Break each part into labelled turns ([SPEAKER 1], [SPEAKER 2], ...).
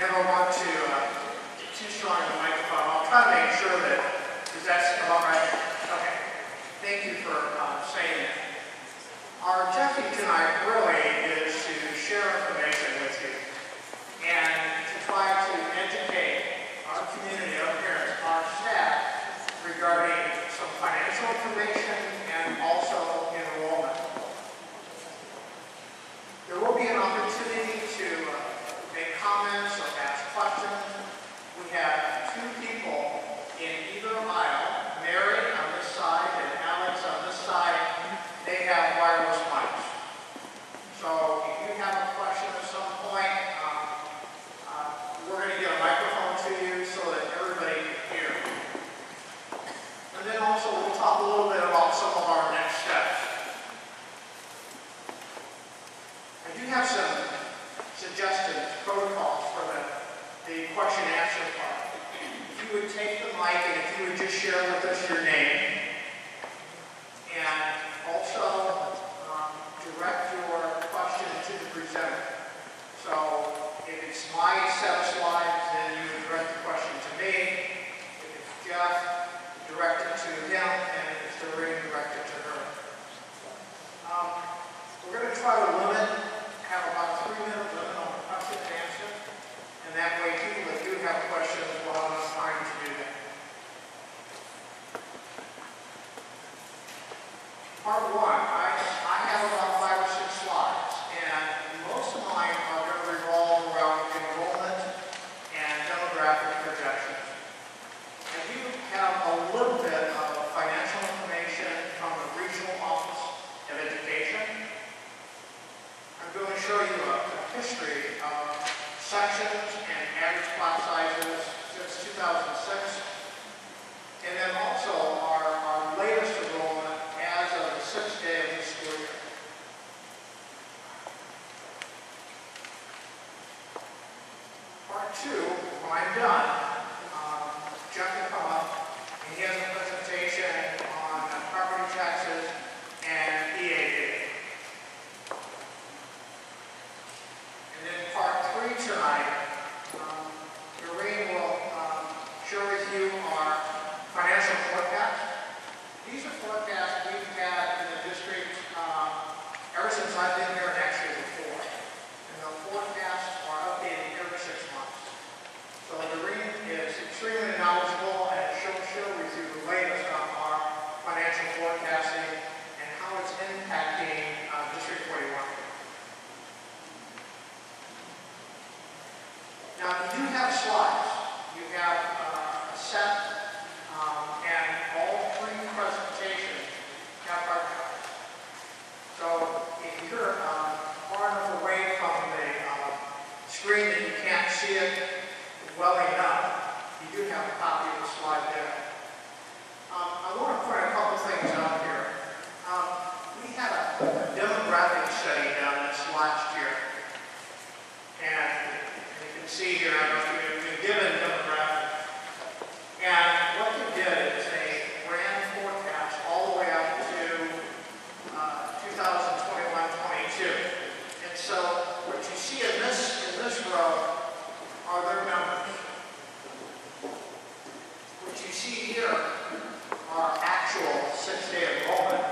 [SPEAKER 1] never want to get too strong in the microphone. I'll try to make sure that, is that about right? Okay. Thank you for saying that. Our objective tonight really is to share information with you and to try to educate our community, our parents, our staff regarding some financial information and also enrollment. There will be an opportunity to make comments or ask questions. We have two people in either aisle, Mary on this side and Alex on this side. They have wireless mics. So if you have a question at some point, we're going to get a microphone to you so that everybody can hear. And then also we'll talk a little bit about some of our next steps. I do have some suggested protocols for the question and answer part. If you would take the mic and if you would just share with us your name. And also direct your question to the presenter. So if it's my set of slides, then you would direct the question to me. If it's Jeff, direct it to him, and if it's Doreen, direct it to her. We're going to try to have about a 3-minute limit on the question and answer, and that way people that do have questions will have enough time to do that. Part 1, I have about 5 or 6 slides, and most of mine are going to revolve around enrollment and demographic projections. I do have a little bit of financial information from the Regional Office of Education. I'm going to show you a history of sections and average class sizes since 2006, and then also our latest enrollment as of the 6th day of the school year. Part 2, when I'm done, Jeff will come up and he has a presentation on property taxes and EAD. And then part 3 tonight, Doreen will share with you our financial forecast. These are forecasts we've had in the district ever since I've been here, and actually before. And the forecasts are updated every 6 months. So Doreen is extremely knowledgeable, and she'll share with you the latest on our financial forecasting and how it's impacting District 41. Now, you do have slides. You have a set, and all 3 presentations have hard copies. So if you're far enough away from the screen that you can't see it well enough, you do have a copy of the slide there. I want to point a couple things out here. We had a demographic study done this last year. And you can see here, I don't know if you've been given demographics. And what they did is they ran forecasts all the way up to 2021-22. And so what you see in this row are their numbers. What you see here are actual 6-day enrollment.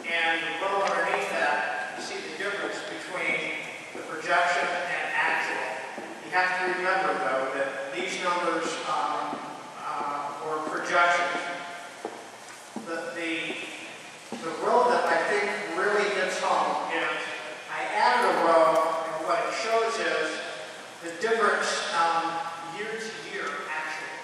[SPEAKER 1] And the row underneath that, you see the difference between the projection and actual. You have to remember, though, that these numbers were projections. The row that I think really hits home is I added a row, and what it shows is the difference year to year, actually.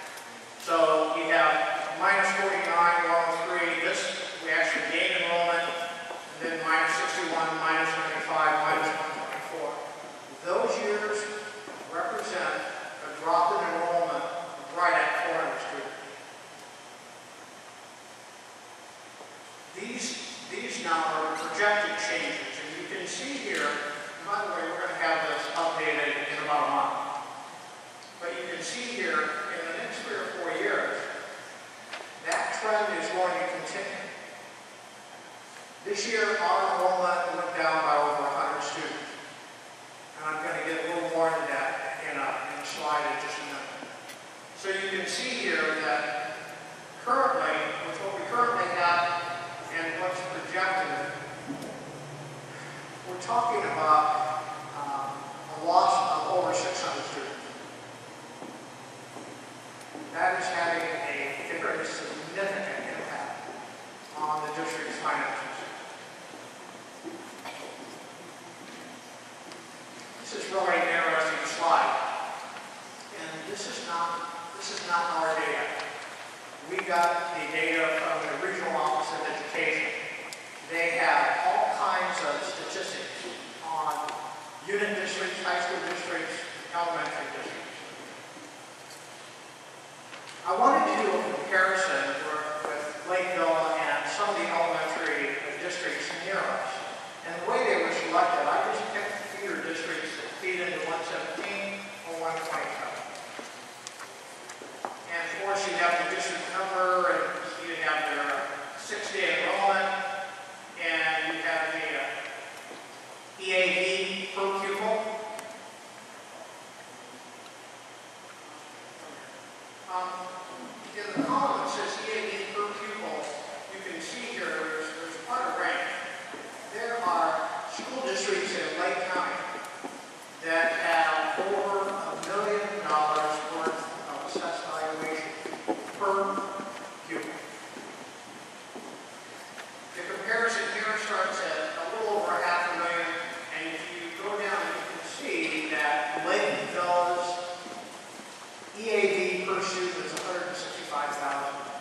[SPEAKER 1] So you have minus 49, 103. This, we actually gained enrollment, and then minus 61, minus 95, minus 124. Those years represent a drop in enrollment right at 400 students. These now are projected changes, and you can see here, by the way, we're going to have this updated in about a month. can see here that currently, with what we currently have and what's projected, we're talking about a loss of over 600 students. That is having a very significant impact on the district's finances. This is really an interesting slide. And this is not our data. We got the data from the Regional Office of Education. They have all kinds of statistics on unit districts, high school districts, elementary districts. I wanted to do a comparison with Lakeville and some of the elementary districts near us. And the way they were selected, I just picked feeder districts that feed into 117 or 127. And of course, you'd have the district number, and you'd have their 6-day enrollment, and you'd have the EAD per pupil. In the column that says EAD per pupil, you can see here there's quite a range. There are school districts in Lake County that have over $1 million worth of assessed valuation per pupil. The comparison here starts at a little over $500,000, and if you go down, you can see that Lakeville's EAD per student is $165,000.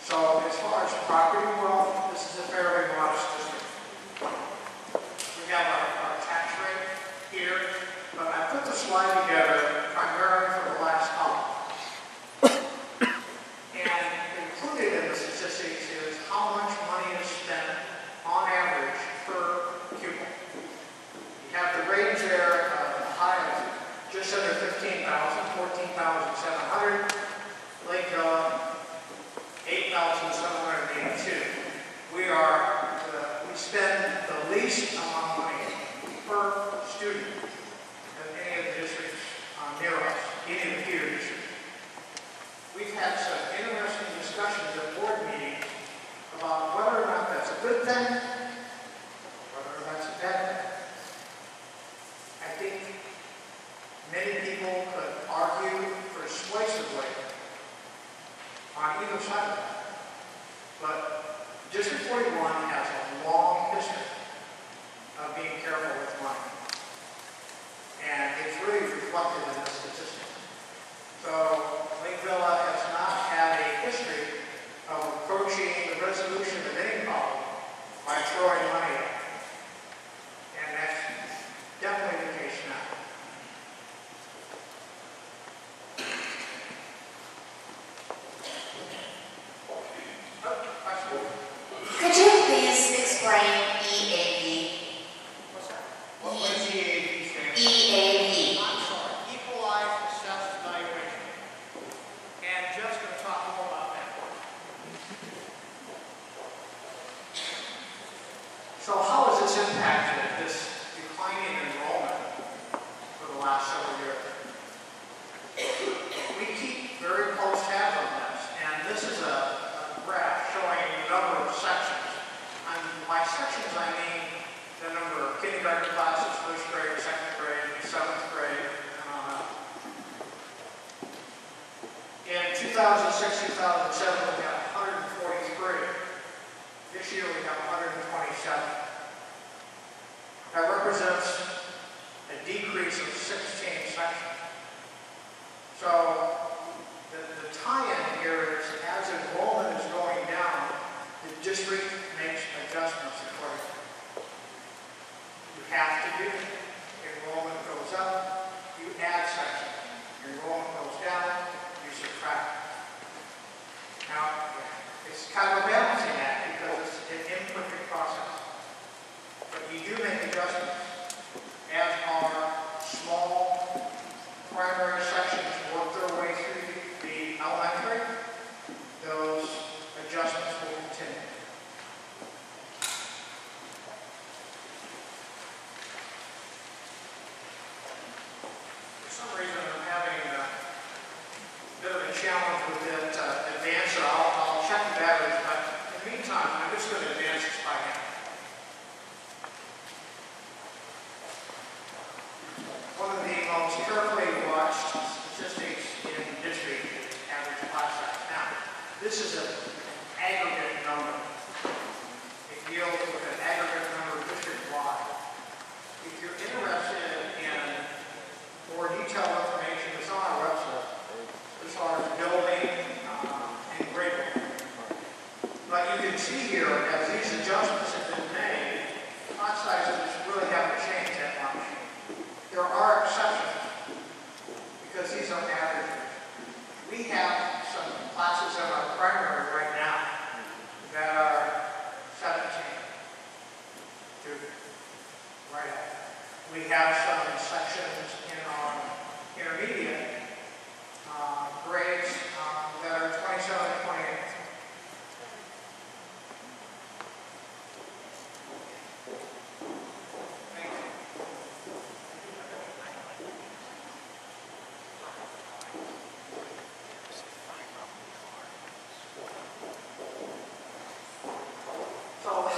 [SPEAKER 1] So as far as property wealth, this is a fairly modest district. We have our tax rate here, but I put the slide together primarily for the last column. And included in the statistics is how much money is spent on average per pupil. You have the range there, the high of just under 15,000, 14,700. Lakeville, 8,782. We spend the least amount of money per student than any of the districts near us, any of the feeder districts. We've had some interesting discussions at board meetings about whether or not that's a good thing, whether that's a bad thing. I think many people could argue persuasively on either side of that. But District 41 has a long history of being careful with money. And it's really reflected in the statistics. So Lakeville has not had a history of approaching the resolution of any problem by throwing money at it. And that's definitely the case now.
[SPEAKER 2] Could you please explain EAD?
[SPEAKER 1] What's that? What does EAD stand for?
[SPEAKER 2] EAD.
[SPEAKER 1] I'm sorry, Equalized Assessed Valuation. And Jeff's going to talk more about that. So how has this impacted this declining enrollment for the last several years? We keep very close tabs on this, and this is a graph showing the number of sections. And by sections, I mean the number of kindergarten classes, first grade, second grade, seventh grade, and on up. In 2006, 2007, we got 143. This year, we have 127. That represents a decrease of 16 sections. So the tie-in here is as enrollment is going down, the district makes adjustments accordingly. You have to do it. Enrollment goes up, you add sections. Enrollment goes down, you subtract. Now, it's kind of a balancing act because it's an imperfect process. But you do make adjustments as our small primary sections work their way through the elementary. Those adjustments will continue. This is an aggregate number. It deals with an aggregate number district-wide. If you're interested in more detailed information, it's on our website as far as building and grading. But you can see here, as these adjustments have been made, class sizes really haven't changed that much. There are exceptions, because these are averages. We have some classes in our primary right now that are 17 to right at. We have some sections in our intermediate grades that are 27 to 28. So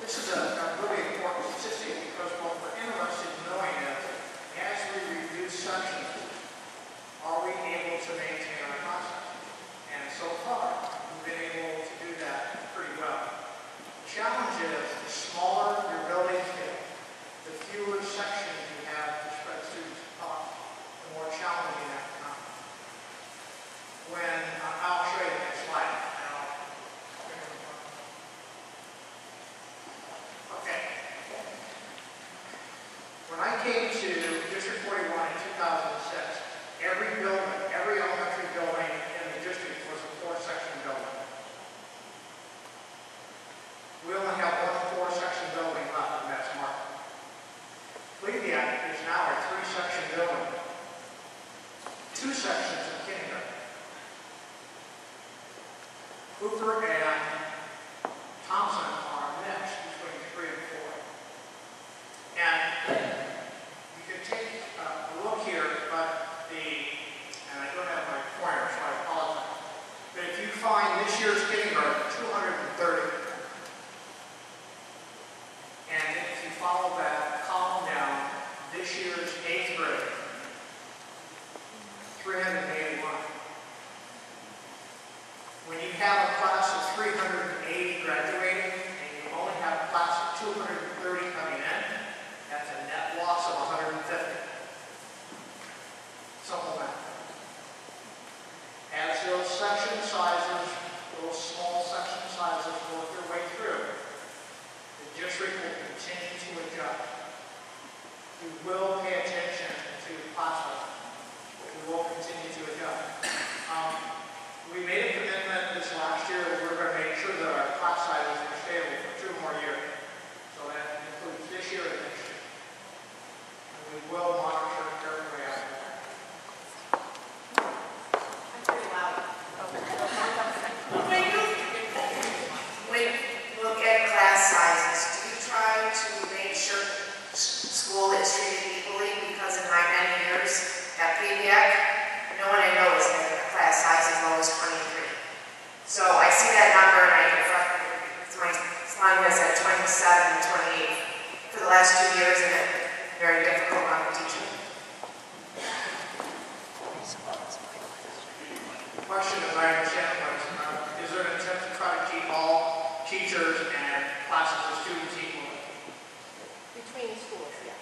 [SPEAKER 1] this is a really important statistic because what we're interested in knowing is, as we reduce sections, are we able to maintain our concept? And so far, we've been able to do that pretty well. The challenge is, the smaller your buildings get, the fewer sections you have to spread students across, the more challenging that becomes. When, I'll show you the next slide. Okay. When I came to District 41 in 2006, every building, every elementary building in the district was a 4-section building. We only have one 4-section building left, and that's Martin. Fleabag is now a 3-section building. 2 sections in kindergarten. Cooper and Thompson are next between 3 and 4. And you can take a look here, but and I don't have my pointer, so I apologize. But if you find this year's kindergarten, 230. And if you follow that column down, this year's 8th grade, 381. When you have a class of 380 graduating, and you only have a class of 230 coming in, that's a net loss of 150. Simple math. As those section sizes, those small section sizes work their way through, the district will continue to adjust. We will pay attention to class sizes, but we will continue to adjust. We made a commitment this last year that we're going to make sure that our class sizes are stable for 2 more years. So that includes this year and next year. And we will monitor carefully after that.
[SPEAKER 2] I'm pretty loud. When you look at class sizes, do you try to make sure school is treated equally? Because in my many years at PBX, no one I know has had a class size as low as 23. So I see that number and I get frustrated. My son was at 27 and 28 for the last 2 years, and it's very difficult on the teacher.
[SPEAKER 1] The question, as I understand it, was, is there an attempt to try to keep all teachers and classes of students equal?
[SPEAKER 3] Between schools, yeah.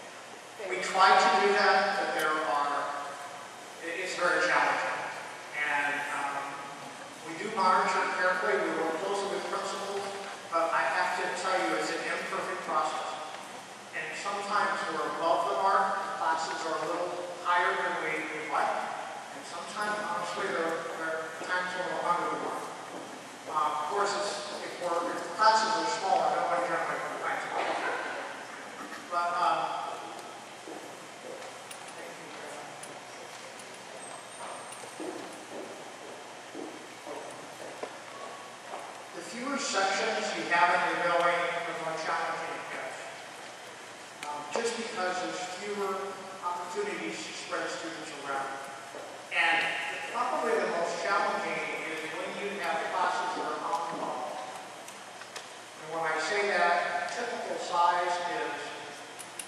[SPEAKER 1] We try to do that, but it's very challenging. And we do monitor carefully, we work closely with principals, but I have to tell you, it's an imperfect process. And sometimes we're above the mark, classes are a little higher than we'd like, and sometimes, honestly, there are times when we're under the mark. Of course, if the classes are smaller, nobody generally complains about that. But, the fewer sections you have in your building, the more challenging it gets. Just because there's fewer opportunities to spread students around. And probably the most challenging is when you have classes that are on the wall. And when I say that, typical size is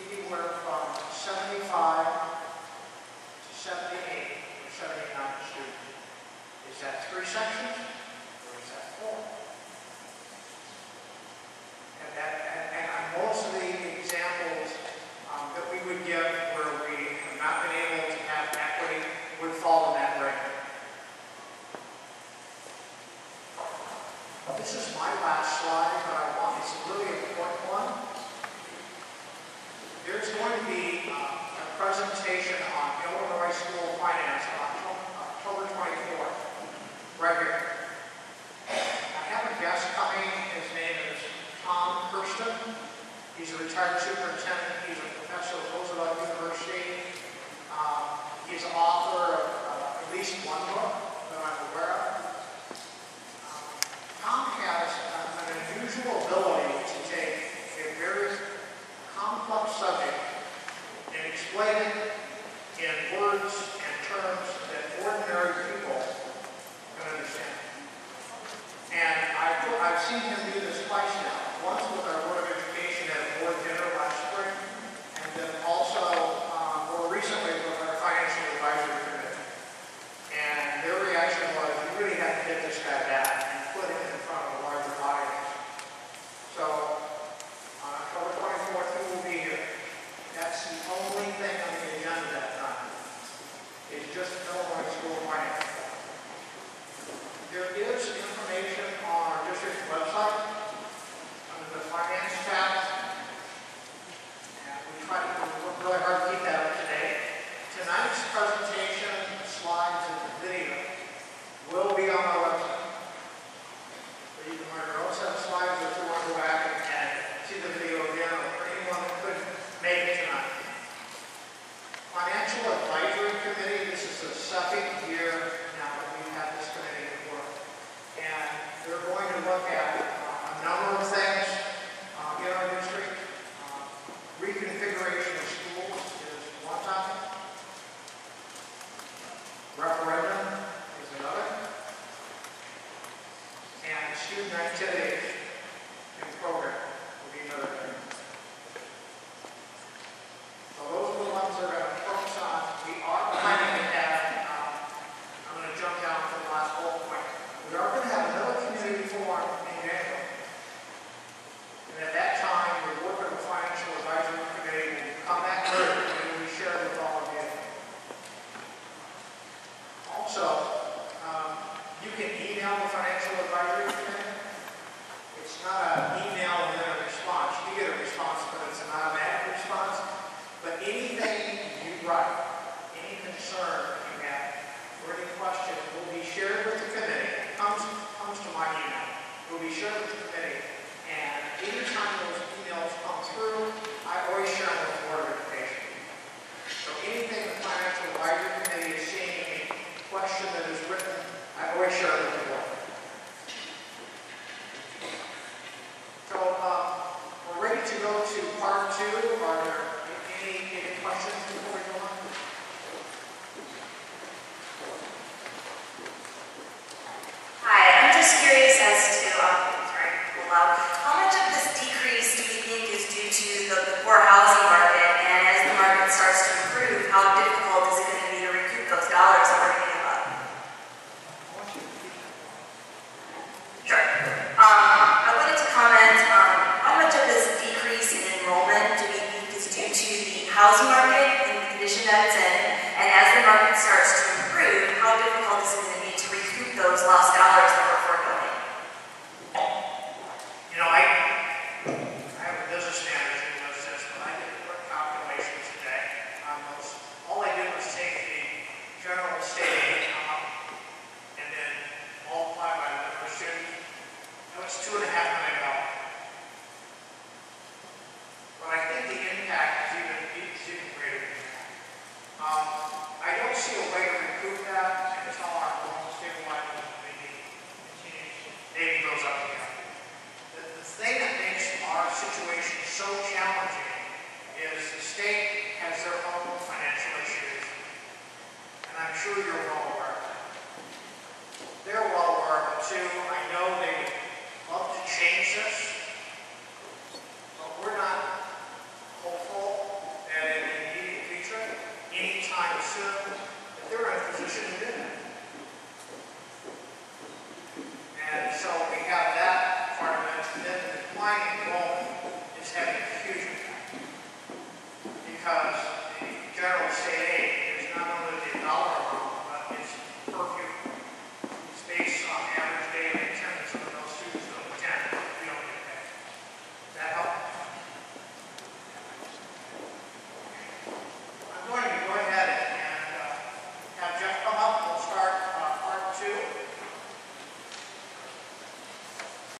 [SPEAKER 1] anywhere from 75 to 78 or 79 students. Is that 3 sections? presentation on Illinois school finance on October 24th, right here. I have a guest coming. His name is Tom Kirsten. He's a retired superintendent. He's a professor at Roosevelt University. He's an author of at least one book that I'm aware of. Tom has an unusual ability to take a very complex subject and explain it in words and terms that ordinary people can understand. And I've seen him do this twice now. Once with our Board of Education at a board dinner last spring, and then also more recently with our Financial Advisory Committee. And their reaction was, you really have to get this guy back and put him in front of a larger audience. So on October 24th, he will be here. That's the only thing on the agenda that time. It's just Illinois school finance. There is information on our district's website under the finance tab. And we try to work really hard to keep that up to date. Tonight's presentation, slides, and the video will be on our website. So you can learn your own set of slides if you want to go back and see the video again, or for anyone that couldn't make it tonight. Financial Advisory Committee, this is the second year now that we've had this committee at work. And they're going to look at a number of things in our district. Reconfiguration of schools is one topic. Referendum is another. And student activities and program will be another thing. So those are the ones that are going to focus on. We are planning to have, I'm going to jump down to the last bullet point. We are going to have another community forum in January. And at that time, we're working with the Financial Advisory Committee. We'll come back later and we will share with all of you. Also, you can email the Financial Advisory Committee. It's not an email and then a response. You get a response, but it's an automatic response. But anything you write, any concern you have, or any question will be shared with the committee. It comes to my email. It will be shared with the committee. And anytime those emails come through, I always share them with the Board of Education. So anything the Financial Advisory Committee is seeing, any question that is written, I always share it with the board. So we're ready to go to part 2. Are there any questions before we go on?
[SPEAKER 4] Hi, I'm just curious as to, how much of this decrease do you think is due to the poor housing market, and as the market starts to improve, how difficult is it going to be to recoup those dollars that we're going to give up? Sure. I wanted to comment on how much of this decrease in enrollment do we think is due to the housing market and the condition that it's in, and as the market starts to improve, how difficult is it going to be to recoup those lost dollars that we're foregoing?
[SPEAKER 1] You know, I have a business manager who does this, but I did quick calculations today on those. All I did was take the general state income and then multiply by the number of students. That was $2.5 million. But I think the impact is even greater than that. I don't see a way to recoup that until our loan stabilizes maybe goes up again. The thing that makes our situation so challenging is the state has their own financial issues. And I'm sure you're well aware of that. They're well aware of it too. I know they would love to change this, but we're not hopeful that in the immediate future, anytime soon, that they're in a position to do that.